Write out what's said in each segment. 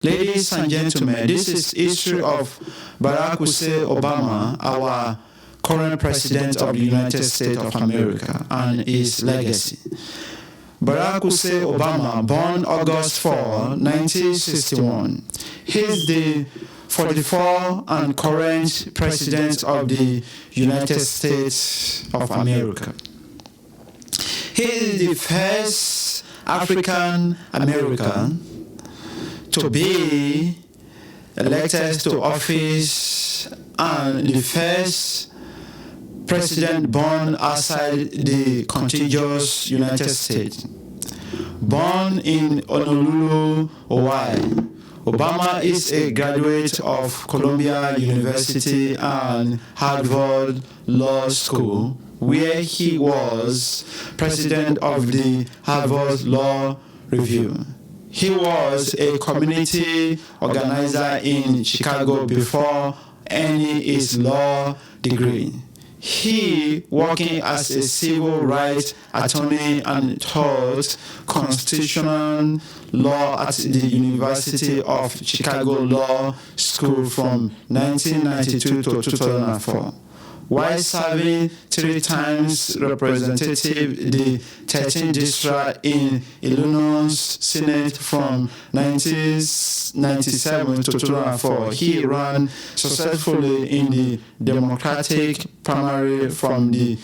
Ladies and gentlemen, this is history of Barack Hussein Obama, our current president of the United States of America, and his legacy. Barack Hussein Obama, born August 4, 1961, he is the 44th and current president of the United States of America. He is the first African American to be elected to office and the first president born outside the contiguous United States. Born in Honolulu, Hawaii, Obama is a graduate of Columbia University and Harvard Law School, where he was president of the Harvard Law Review. He was a community organizer in Chicago before earning his law degree. He, working as a civil rights attorney and taught constitutional law at the University of Chicago Law School from 1992 to 2004. While serving 3 times representative the 13th district in Illinois Senate from 1997 to 2004, he ran successfully in the Democratic primary from the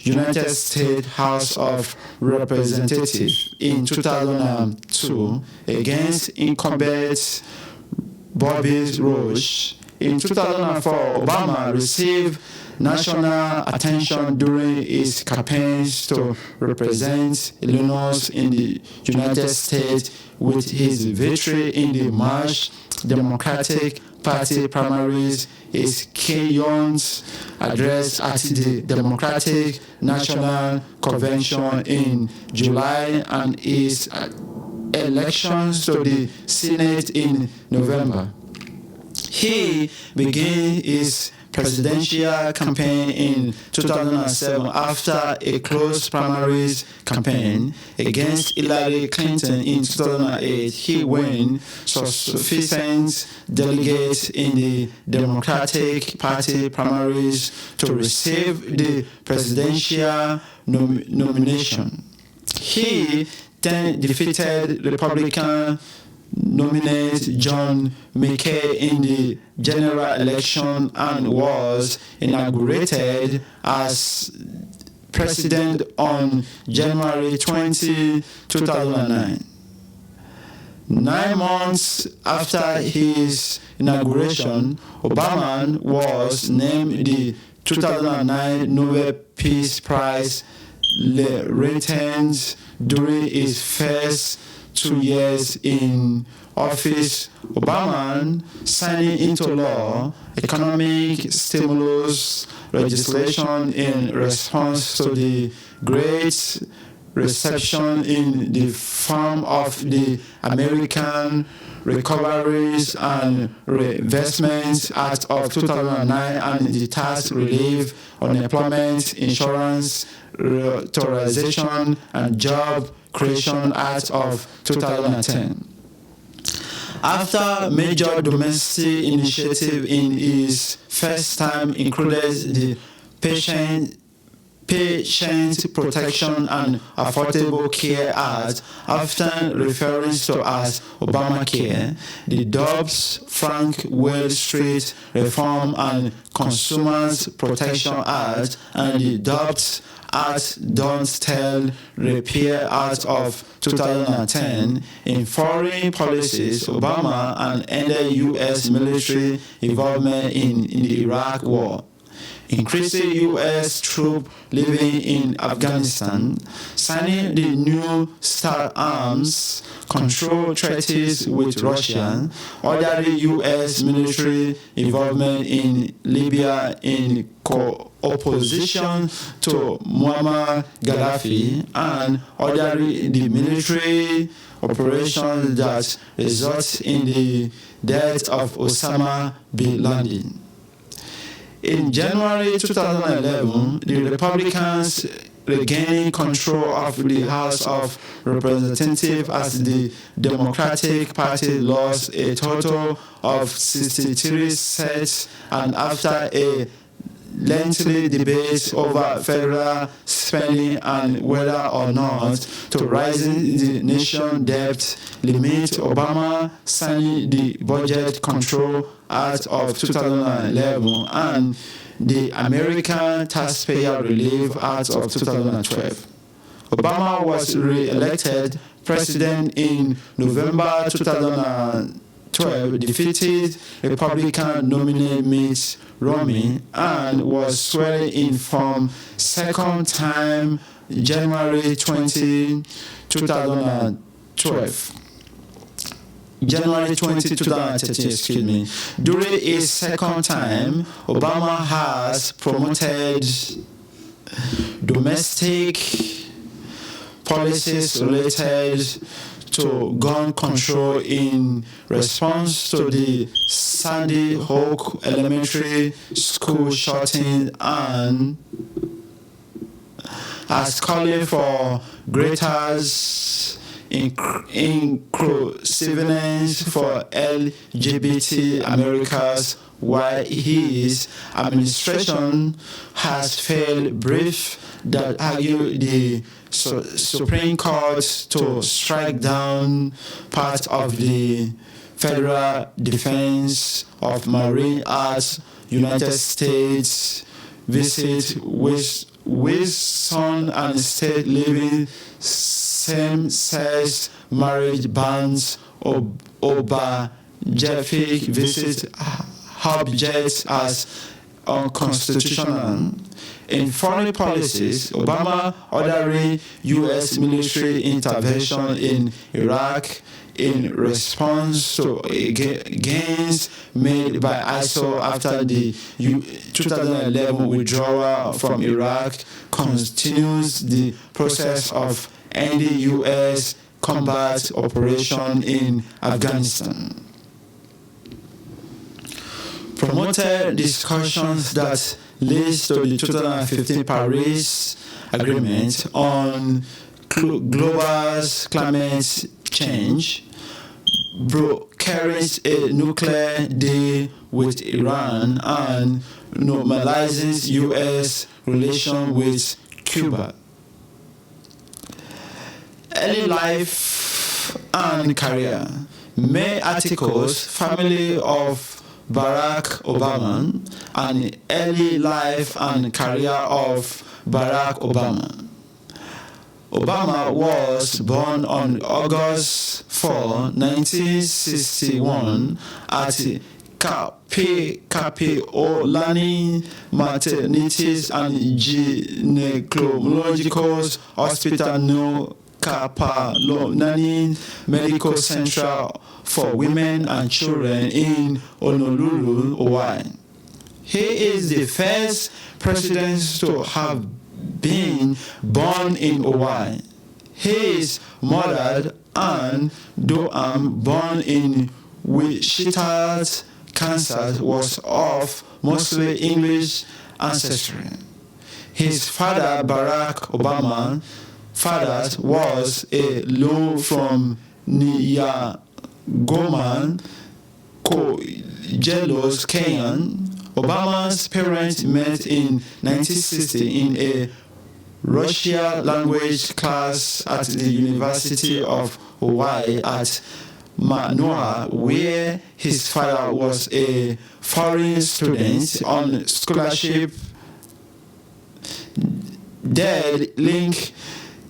United States House of Representatives in 2002 against incumbent Bobby Roach. In 2004, Obama received national attention during his campaigns to represent Illinois in the United States with his victory in the March Democratic Party primaries, his keynote address at the Democratic National Convention in July, and his elections to the Senate in November. He began his presidential campaign in 2007 after a close primaries campaign against Hillary Clinton in 2008. He won sufficient delegates in the Democratic Party primaries to receive the presidential nomination. He then defeated Republican nominate John McCain in the general election and was inaugurated as president on January 20, 2009. 9 months after his inauguration, Obama was named the 2009 Nobel Peace Prize laureate during his first 2 years in office. Obama signing into law economic stimulus legislation in response to the Great Recession in the form of the American Recoveries and Reinvestment Act of 2009 and the Tax Relief, Unemployment Insurance Reauthorization and Job Creation Act of 2010. After major domestic initiative in his first time included the Patient Protection and Affordable Care Act, often referred to as Obamacare, the Dobbs-Frank Wall Street Reform and Consumers Protection Act, and the Dobbs Act-Don't-Tell Repair Act of 2010. In foreign policies, Obama ended U.S. military involvement in the Iraq War, increasing U.S. troops living in Afghanistan, signing the New START arms control treaties with Russia, ordering U.S. military involvement in Libya in opposition to Muammar Gaddafi, and ordering the military operation that results in the death of Osama bin Laden. In January 2011, the Republicans regaining control of the House of Representatives as the Democratic Party lost a total of 63 seats, and after a lengthy debate over federal spending and whether or not to raising the nation debt limit, Obama signed the Budget Control Act of 2011 and the American Taxpayer Relief Act of 2012. Obama was re-elected president in November 2012, defeated Republican nominee Mitt Romney, and was sworn in from second time January 20, 2012. January 20, 2013, excuse me. During his second time, Obama has promoted domestic policies related to gun control in response to the Sandy Hook Elementary School shooting, and as calling for greater inclusiveness for LGBT Americans, while his administration has failed briefs that argue the Supreme Court to strike down part of the Federal Defense of Marine Act's United States visit with son and state living same-sex marriage bans over Jeffy visit objects as unconstitutional. In foreign policies, Obama ordering U.S. military intervention in Iraq in response to gains made by ISIL after the 2011 withdrawal from Iraq continues the process of ending U.S. combat operation in Afghanistan. Promoted discussions that leads to the 2015 Paris Agreement on global climate change, brokering a nuclear deal with Iran, and normalizing U.S. relations with Cuba. Early life and career. May articles, family of Barack Obama, and early life and career of Barack Obama. Obama was born on August 4, 1961 at Kapi'olani Maternity and Gynecological Hospital No Kapalonani Medical Center for Women and Children in Honolulu, Hawaii. He is the first president to have been born in Hawaii. His mother, Anne Doam, born in Wichita, Kansas, was of mostly English ancestry. His father, Barack Obama, was a law from Niagoman, Kojelos, Kenya. Obama's parents met in 1960 in a Russian language class at the University of Hawaii at Manoa, where his father was a foreign student on scholarship. Their link.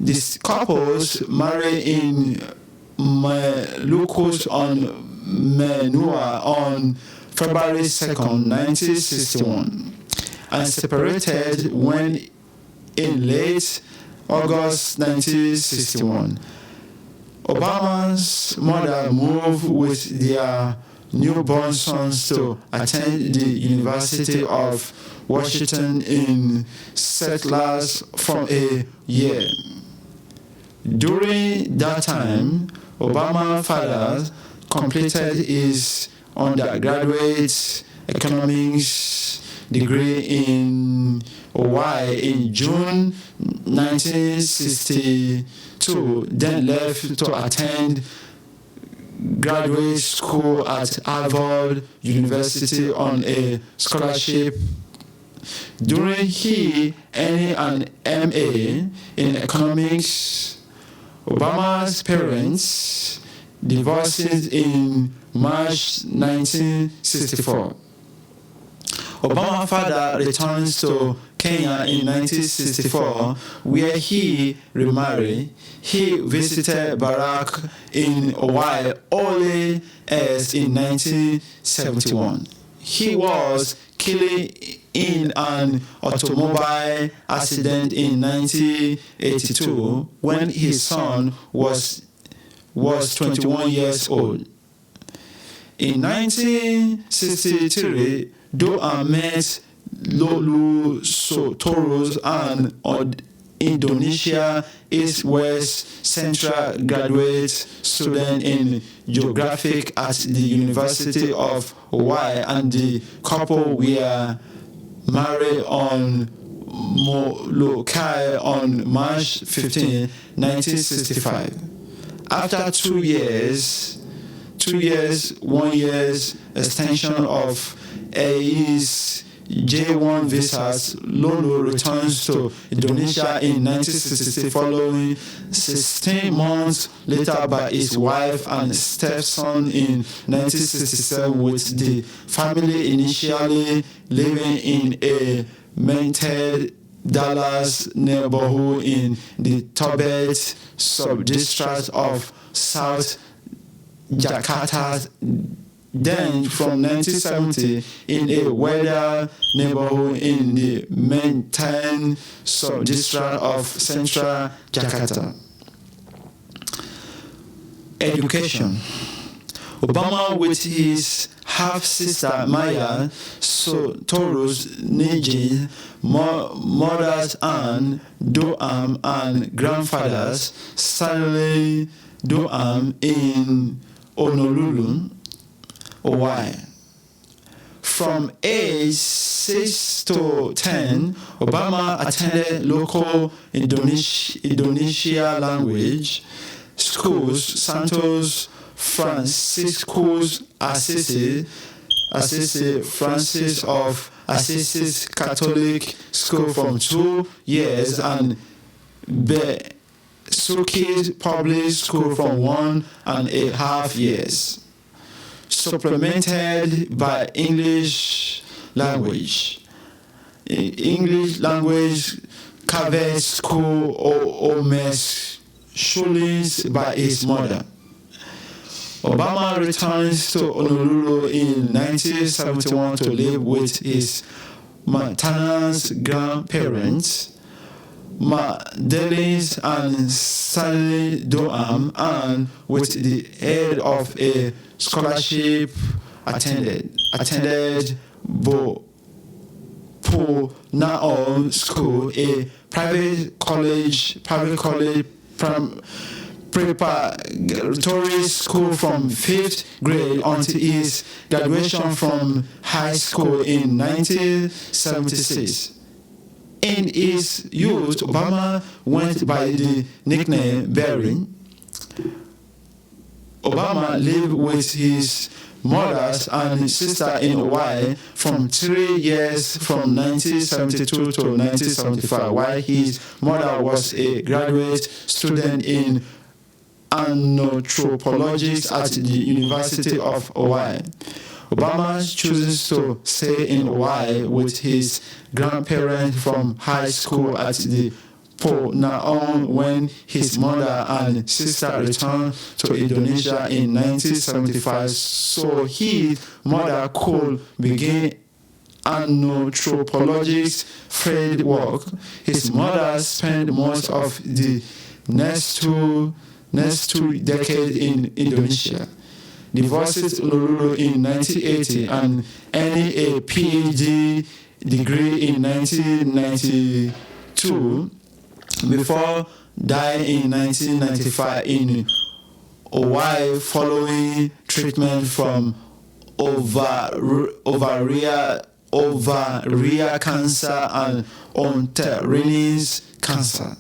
These couples married in Malucos on Manoa on February 2nd, 1961, and separated when in late August 1961. Obama's mother moved with their newborn sons to attend the University of Washington in Settlers for a year. During that time, Obama's father completed his undergraduate economics degree in Hawaii in June 1962, then left to attend graduate school at Harvard University on a scholarship. During he earned an MA in economics. Obama's parents divorced in March 1964. Obama's father returns to Kenya in 1964, where he remarried. He visited Barack in Hawaii only as in 1971. He was killed in an automobile accident in 1982 when his son was 21 years old. In 1963, Doan met Lolo Sotoros, an Indonesia East-West Central graduate student in geography at the University of Hawaii, and the couple were married on Molokai on March 15, 1965. After 2 years, 1 year's extension of his J1 visas, Lolo returns to Indonesia in 1966, following 16 months later by his wife and stepson in 1967, with the family initially living in a rented Dallas neighborhood in the Tibet sub-district of South Jakarta. Then, from 1970, in a weather neighborhood in the Menteng sub-district of Central Jakarta. Education. Obama, with his half-sister Maya Sotoros Nijin, mothers and Doan and grandfathers Stanley Doan in Honolulu, Hawaii. From age 6 to 10, Obama attended local Indonesia language schools, Santos Franciscus Assisi Francis of Assisi Catholic School from 2 years, and Besuki Public School from 1.5 years, supplemented by English language Cavet School or schooling by his mother. Obama returns to Honolulu in 1971 to live with his maternal grandparents, Madeleine and Stanley Doan, and with the aid of a scholarship attended Bopunao School, a private college preparatory school from 5th grade until his graduation from high school in 1976. In his youth, Obama went by the nickname Barry. Obama lived with his mothers and sister in Hawaii from 3 years, from 1972 to 1975, while his mother was a graduate student in anthropology at the University of Hawaii. Obama chooses to stay in Hawaii with his grandparents from high school at the Punahou when his mother and sister returned to Indonesia in 1975, so his mother could begin anthropologist field work. His mother spent most of the next two decades in Indonesia, divorced Lulu in 1980 and earned a PhD degree in 1992 before dying in 1995 in Hawaii following treatment from ovarian cancer and on Theranin's cancer.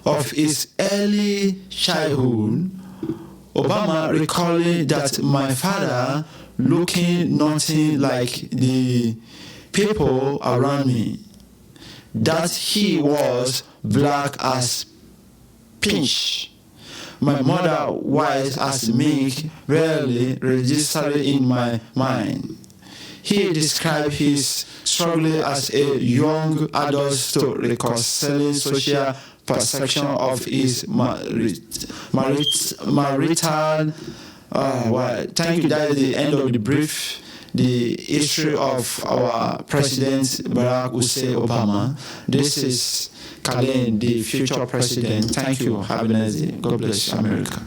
Of his early childhood, Obama recalling that my father looking nothing like the people around me, that he was black as pinch, my mother white as milk, rarely registered in my mind. He described his struggle as a young adult to reconciling social perception of his marital. Thank you. That is the end of the brief. The history of our President Barack Hussein Obama. This is Kalen, the future president. Thank you. Have a nice day. God bless America.